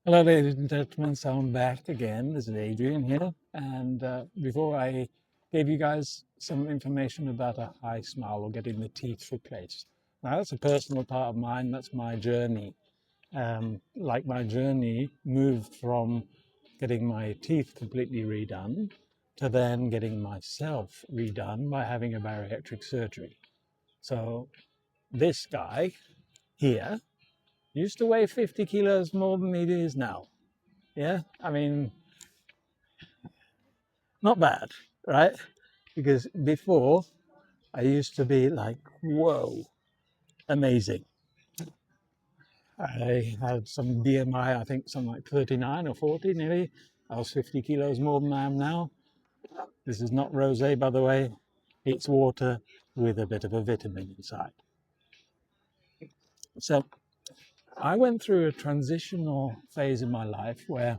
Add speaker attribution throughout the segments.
Speaker 1: Hello, ladies and gentlemen. So I'm back again. This is Adrian here. And before I gave you guys some information about a HighSmile or getting the teeth replaced. Now, that's a personal part of mine. That's my journey. Like my journey moved from getting my teeth completely redone to then getting myself redone by having a bariatric surgery. So this guy here used to weigh 50 kilos more than he is now. Yeah, I mean, not bad, right? Because before I used to be like, whoa, amazing. I had some BMI, I think something like 39 or 40 nearly. I was 50 kilos more than I am now. This is not rosé, by the way. It's water with a bit of a vitamin inside. So I went through a transitional phase in my life where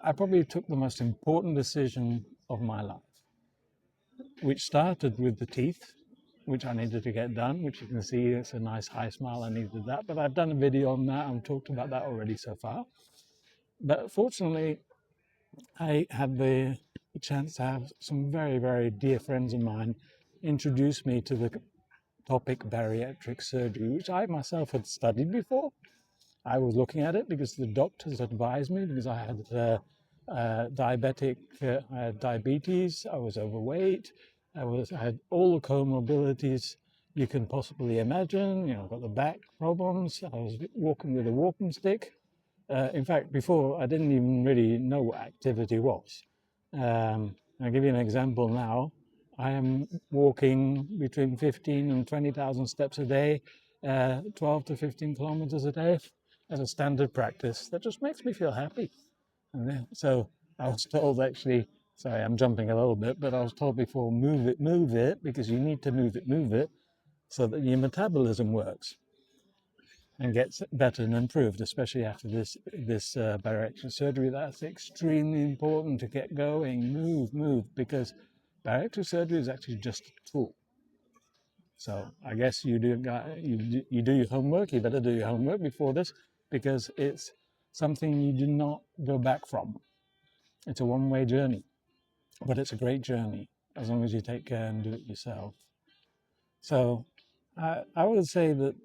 Speaker 1: I probably took the most important decision of my life, which started with the teeth, which I needed to get done, which you can see it's a nice HighSmile. I needed that, but I've done a video on that and talked about that already so far. But fortunately, I had the chance to have some very, very dear friends of mine introduce me to the topic bariatric surgery, which I myself had studied before. I was looking at it because the doctors advised me, because I had I had diabetes, I was overweight, I had all the comorbidities you can possibly imagine. You know, I've got the back problems. I was walking with a walking stick. In fact, before I didn't even really know what activity was. I'll give you an example now. I am walking between 15 and 20,000 steps a day, 12 to 15 kilometers a day as a standard practice. That just makes me feel happy. And then, so I was told, actually, sorry, I'm jumping a little bit, but I was told before, move it, because you need to move it so that your metabolism works and gets better and improved, especially after this bariatric surgery. That's extremely important to get going. Move, because bariatric surgery is actually just a tool. So I guess you do your homework. You better do your homework before this, because it's something you do not go back from. It's a one-way journey, but it's a great journey as long as you take care and do it yourself. So I would say that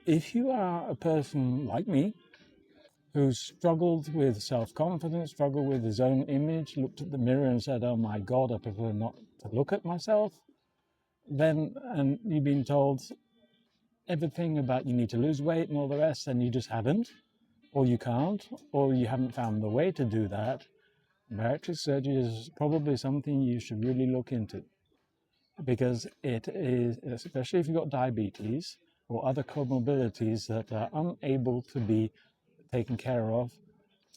Speaker 1: if you are a person like me who struggled with self-confidence, struggled with his own image, looked at the mirror and said, oh my God, I prefer not to look at myself, then, and you've been told everything about you need to lose weight and all the rest, and you just haven't, or you can't, or you haven't found the way to do that, bariatric surgery is probably something you should really look into, because it is, especially if you've got diabetes or other comorbidities that are unable to be taken care of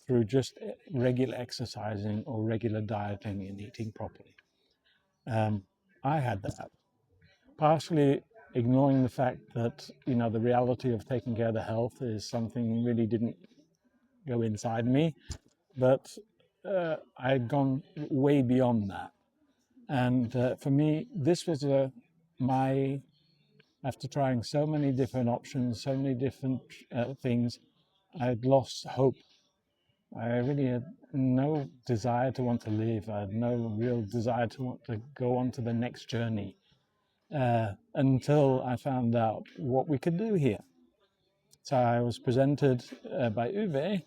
Speaker 1: through just regular exercising or regular dieting and eating properly. I had that, partially ignoring the fact that, you know, the reality of taking care of the health is something really didn't go inside me, but I'd gone way beyond that. And for me, this was after trying so many different options, so many different things, I'd lost hope. I really had no desire to want to live. I had no real desire to want to go on to the next journey until I found out what we could do here. So I was presented by Uwe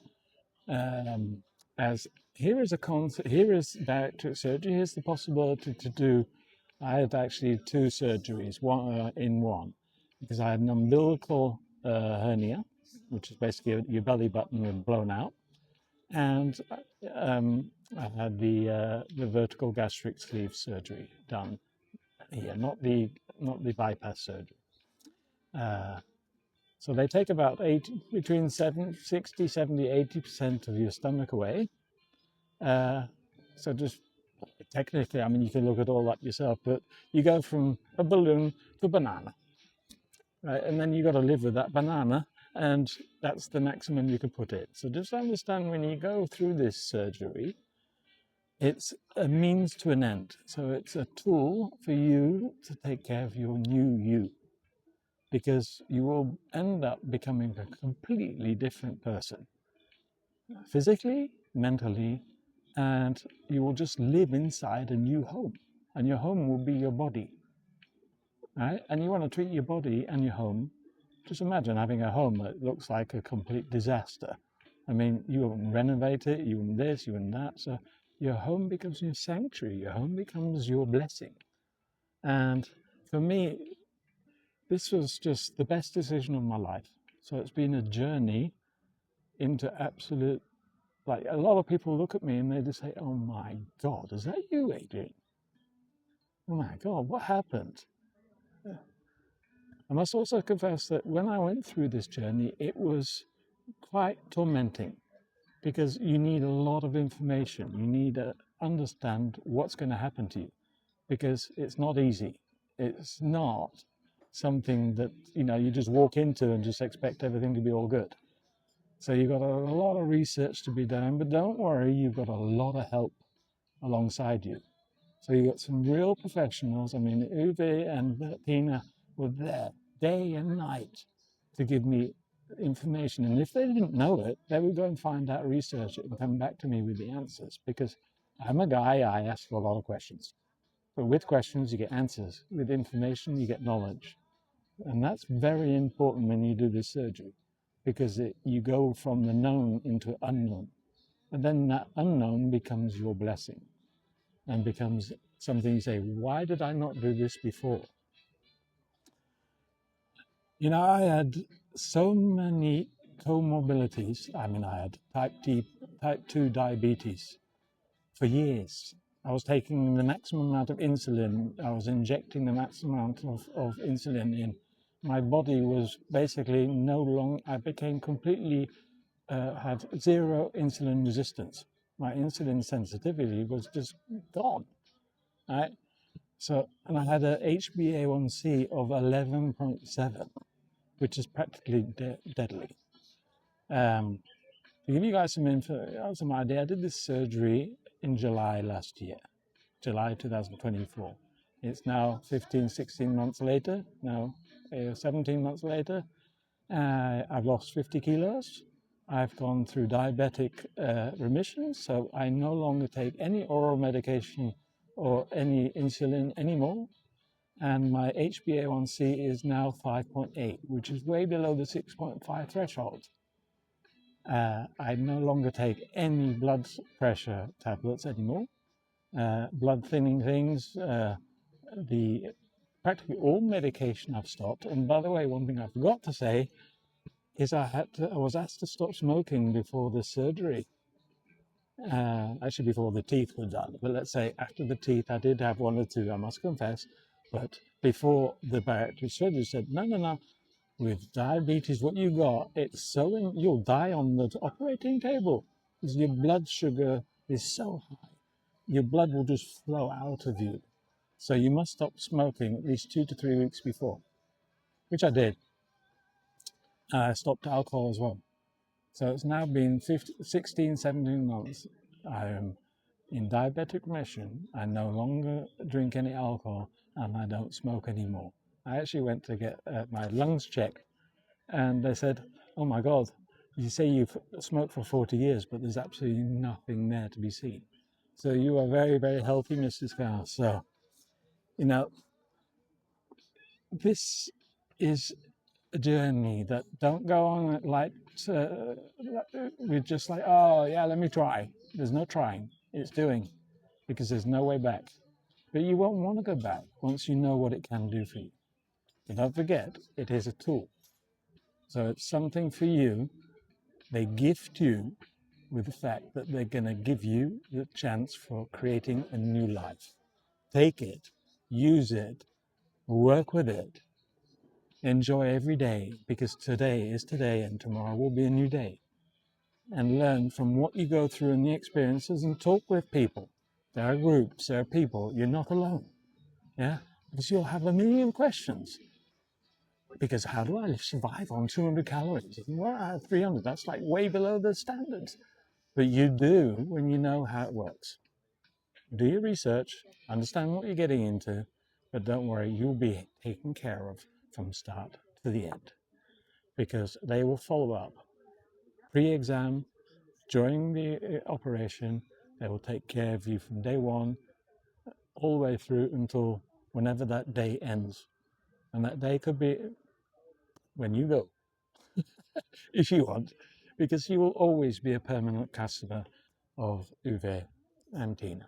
Speaker 1: as, here is a concept, here is bariatric surgery, here's the possibility to do. I had actually two surgeries, one in one, because I had an umbilical hernia, which is basically your belly button was blown out, and I had the vertical gastric sleeve surgery done here, not the bypass surgery. So they take about between 60, 70, 80% of your stomach away. So just technically, I mean, you can look it all up yourself, but you go from a balloon to a banana, right? And then you got to live with that banana, and that's the maximum you can put it. So just understand, when you go through this surgery, it's a means to an end. So it's a tool for you to take care of your new you, because you will end up becoming a completely different person. physically, mentally, and you will just live inside a new home. And your home will be your body, right? And you want to treat your body and your home. Just imagine having a home that looks like a complete disaster. I mean, you won't renovate it, you want this, you want that. So your home becomes your sanctuary, your home becomes your blessing. And for me, this was just the best decision of my life. So it's been a journey into absolute, like a lot of people look at me and they just say, oh my God, is that you, Adrian? Oh my God, what happened? I must also confess that when I went through this journey, it was quite tormenting because you need a lot of information. You need to understand what's going to happen to you because it's not easy. It's not something that, you just walk into and just expect everything to be all good. So you've got a lot of research to be done, but don't worry, you've got a lot of help alongside you. So you got some real professionals. I mean, Uwe and Tina were there day and night to give me information. And if they didn't know it, they would go and find out, research it, and come back to me with the answers. Because I'm a guy, I ask for a lot of questions. But with questions, you get answers. With information, you get knowledge. And that's very important when you do this surgery, because you go from the known into unknown. And then that unknown becomes your blessing and becomes something you say, why did I not do this before? I had so many comorbidities. I mean, I had type 2 diabetes for years. I was taking the maximum amount of insulin. I was injecting the maximum amount of insulin in. My body was basically no longer, I became completely, had zero insulin resistance. My insulin sensitivity was just gone, right? So, and I had a HbA1c of 11.7, which is practically deadly. To give you guys some idea, I did this surgery in July last year, July 2024. It's now 15, 16 months later, 17 months later. I've lost 50 kilos. I've gone through diabetic remission, so I no longer take any oral medication or any insulin anymore. And my HbA1c is now 5.8, which is way below the 6.5 threshold. I no longer take any blood pressure tablets anymore, blood thinning things, practically all medication I've stopped. And by the way, one thing I forgot to say is I was asked to stop smoking before the surgery. Actually before the teeth were done, but let's say after the teeth, I did have one or two, I must confess. But before the bariatric surgery said, no, with diabetes, what you got, you'll die on the operating table because your blood sugar is so high. Your blood will just flow out of you. So you must stop smoking at least 2 to 3 weeks before, which I did. I stopped alcohol as well. So it's now been 16, 17 months. I am in diabetic remission. I no longer drink any alcohol and I don't smoke anymore. I actually went to get my lungs checked and they said, oh my God, you say you've smoked for 40 years, but there's absolutely nothing there to be seen. So you are very, very healthy, Mrs. Carr. So, this is a journey that don't go on it like we're just like, oh yeah, let me try. There's no trying, it's doing, because there's no way back. But you won't want to go back once you know what it can do for you. But don't forget, it is a tool. So it's something for you. They gift you with the fact that they're going to give you the chance for creating a new life. Take it, use it, work with it, enjoy every day, because today is today and tomorrow will be a new day. And learn from what you go through and the experiences and talk with people. There are groups, there are people, you're not alone. Yeah? Because you'll have a million questions. Because how do I survive on 200 calories? Well, I have 300, that's like way below the standards. But you do when you know how it works. Do your research, understand what you're getting into, but don't worry, you'll be taken care of from start to the end. Because they will follow up pre-exam, during the operation. They will take care of you from day one all the way through until whenever that day ends. And that day could be when you go, if you want, because you will always be a permanent customer of Uwe and Tina.